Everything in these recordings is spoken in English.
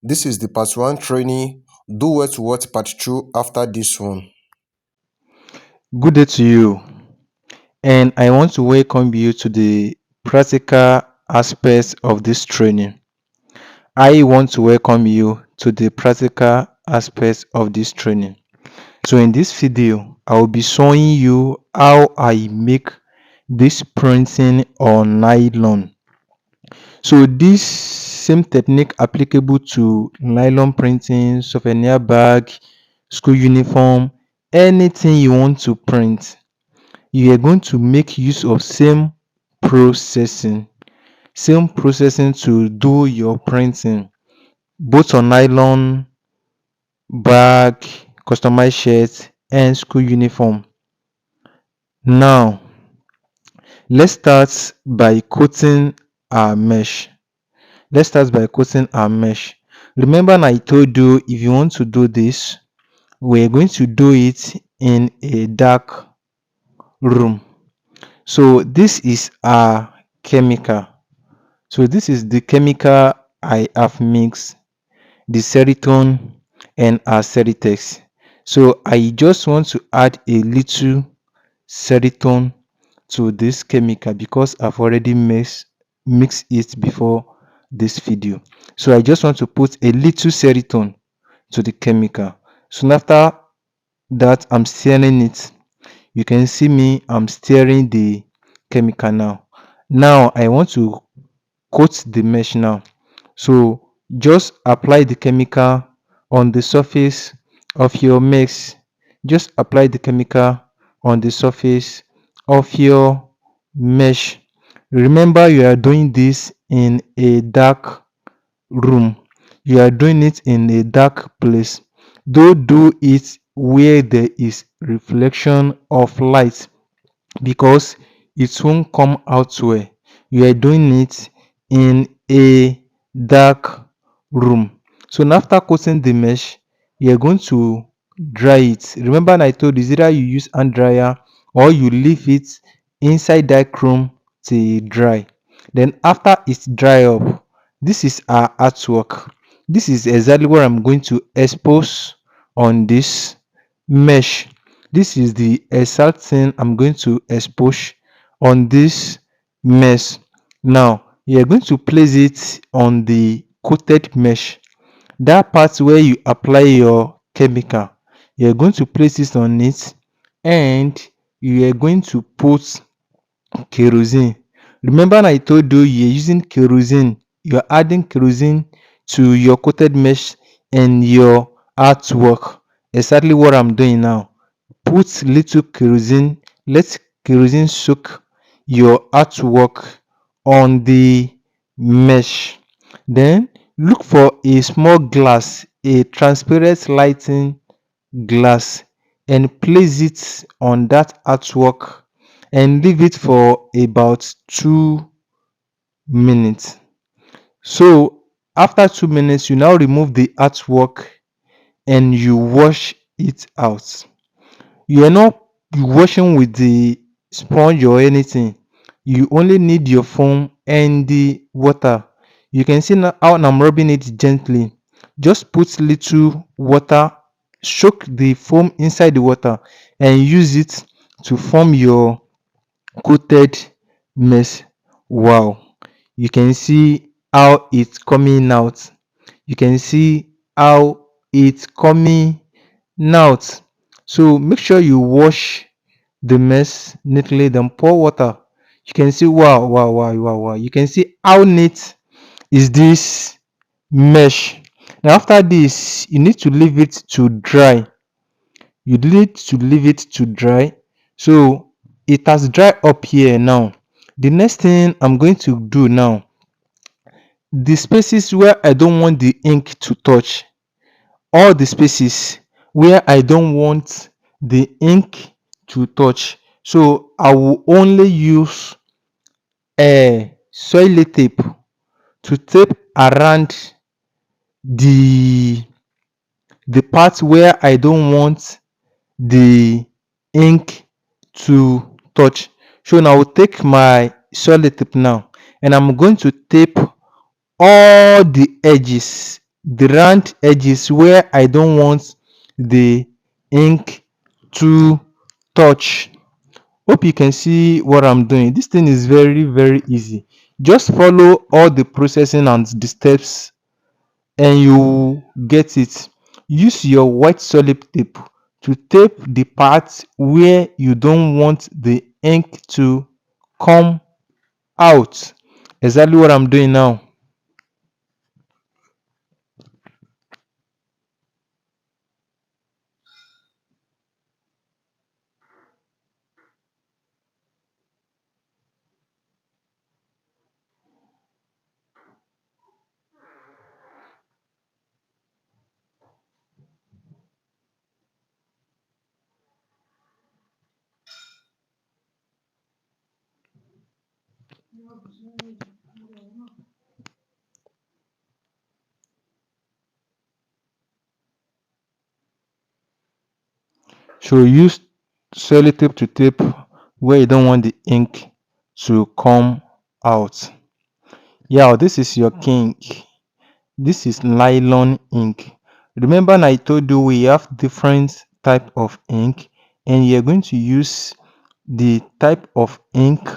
This is the part 1 training. Do well to watch part 2 after this one. Good day to you, and I want to welcome you to the practical aspects of this training. I want to welcome you to the practical aspects of this training. So, in this video, I will be showing you how I make this printing on nylon. So, this same technique applicable to nylon printing, souvenir bag, school uniform, anything you want to print. You are going to make use of processing same processing to do your printing, both on nylon, bag, customized shirt and school uniform. Now let's start by coating our mesh. Remember I told you, if you want to do this, we're going to do it in a dark room. So this is our chemical. So this is the chemical I have mixed, the serotonin and acetyl. So I just want to add a little serotonin to this chemical because I've already mixed it before this video. So I just want to put a little serotonin to the chemical. So after that, I'm stirring it. You can see me, I'm stirring the chemical now. Now I want to coat the mesh now. So just apply the chemical on the surface of your mix. Just apply the chemical on the surface of your mesh. Remember, you are doing this in a dark room. You are doing it in a dark place. Don't do it where there is reflection of light because it won't come out well. You are doing it in a dark room. So now after coating the mesh, you are going to dry it. Remember I told you, either you use hand dryer or you leave it inside that room till dry. Then after it's dry up, this is our artwork. This is exactly what I'm going to expose on this mesh. This is the exact thing I'm going to expose on this mesh. Now you're going to place it on the coated mesh. That part where you apply your chemical, you're going to place it on it, and you are going to put kerosene. Remember I told you, you're using kerosene. You're adding kerosene to your coated mesh and your artwork. Exactly what I'm doing now. Put little kerosene, let kerosene soak your artwork on the mesh. Then look for a small glass, a transparent lighting glass, and place it on that artwork and leave it for about 2 minutes. So after 2 minutes, you now remove the artwork and you wash it out. You are not washing with the sponge or anything. You only need your foam and the water. You can see now how I'm rubbing it gently. Just put little water, soak the foam inside the water and use it to form your coated mess. Wow, you can see how it's coming out. You can see how it's coming out. So make sure you wash the mess neatly, then pour water. You can see, wow, wow, wow, wow, wow. You can see how neat is this mesh. Now after this, you need to leave it to dry. You need to leave it to dry. So it has dried up here now. The next thing I'm going to do now, the spaces where I don't want the ink to touch, all the spaces where I don't want the ink to touch. So I will only use a tape to tape around the part where I don't want the ink to touch. So now I will take my tape now and I'm going to tape all the edges, the round edges where I don't want the ink to touch. Hope you can see what I'm doing. This thing is very, very easy. Just follow all the processing and the steps and you get it. Use your white solid tape to tape the part where you don't want the ink to come out. Exactly what I'm doing now. So use sellotape to tape where you don't want the ink to come out. Yeah, this is your ink. This is nylon ink. Remember I told you we have different type of ink and you're going to use the type of ink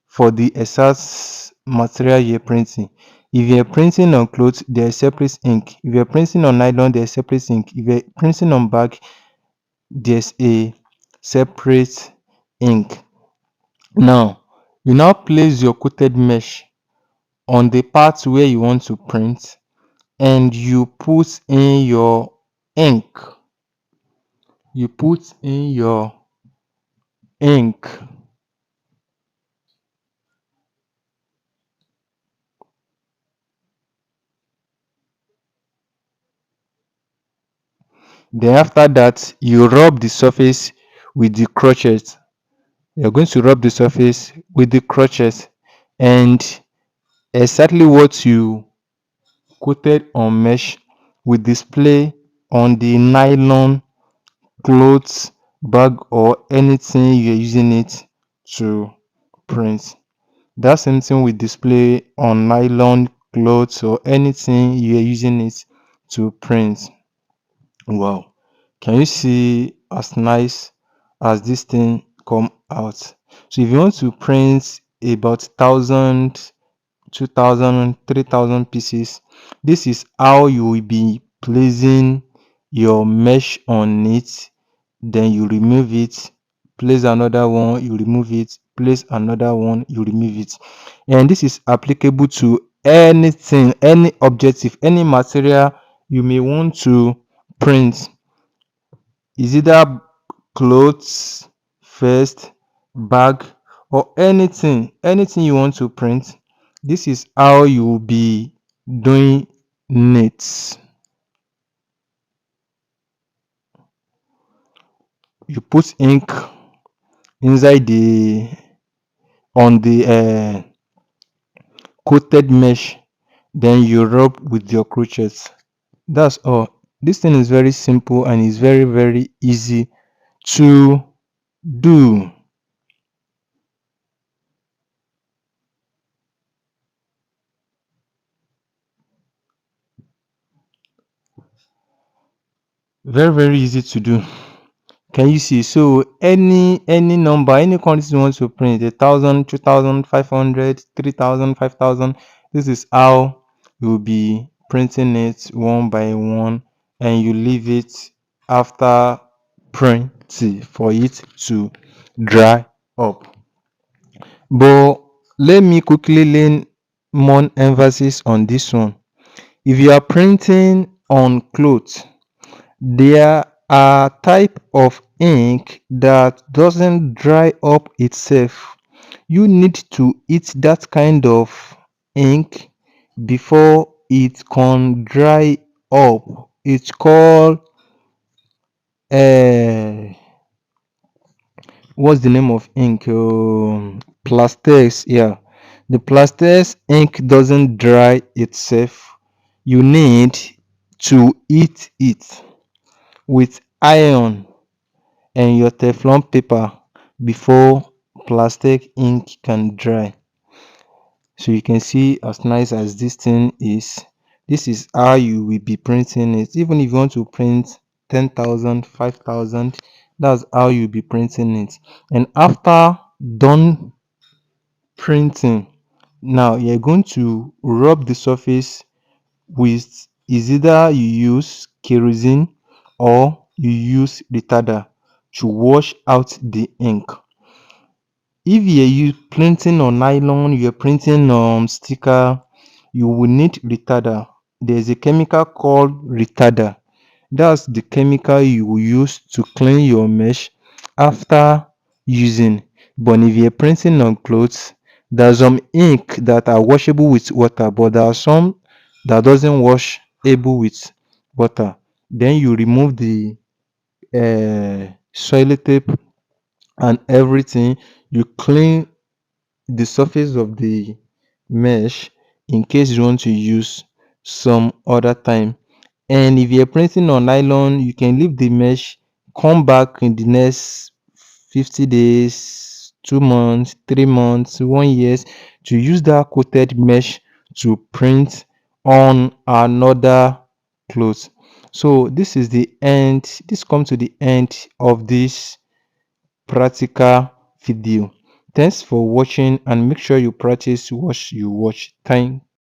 for the exact material you're printing. If you're printing on clothes, there's separate ink. If you're printing on nylon, there's separate ink. If you're printing on bag, there's a separate ink. Now, you now place your coated mesh on the part where you want to print and you put in your ink. You put in your ink. Then after that, you rub the surface with the crochet. You're going to rub the surface with the crochet and exactly what you coated on mesh will display on the nylon clothes, bag or anything you're using it to print. That same thing will display on nylon clothes or anything you're using it to print. Wow. Can you see as nice as this thing come out? So if you want to print about 1,000, 2,000, 3,000 pieces, this is how you will be placing your mesh on it. Then you remove it, place another one, you remove it, place another one, you remove it. And this is applicable to anything, any objective, any material you may want to print. Is either clothes first, bag or anything you want to print. This is how you will be doing it. You put ink inside the on the coated mesh, then you rub with your crochets. That's all. This thing is very simple and is very, very easy to do. Very, very easy to do. Can you see? So any number, any quantity you want to print, 1,000, 2,000, 500, 3,000, 5,000. This is how you will be printing it one by one, and you leave it after printing for it to dry up. But let me quickly lay more emphasis on this one. If you are printing on clothes, there are type of ink that doesn't dry up itself. You need to eat that kind of ink before it can dry up. It's called what's the name of ink? Plastex. Yeah, the Plastex ink doesn't dry itself. You need to eat it with iron and your Teflon paper before plastic ink can dry. So you can see as nice as this thing is. This is how you will be printing it. Even if you want to print 10,000, 5,000, that's how you'll be printing it. And after done printing, now you're going to rub the surface with, is either you use kerosene or you use retarder to wash out the ink. If you printing on nylon, you're printing on sticker, you will need retarder. There's a chemical called retarder. That's the chemical you will use to clean your mesh after using. But if you're printing on clothes, there's some ink that are washable with water, but there are some that doesn't wash able with water. Then you remove the sellotape and everything. You clean the surface of the mesh in case you want to use some other time. And if you're printing on nylon, you can leave the mesh, come back in the next 50 days, 2 months, 3 months, 1 year to use that coated mesh to print on another cloth. So this is the end. This comes to the end of this practical video. Thanks for watching and make sure you practice what you watch. Thank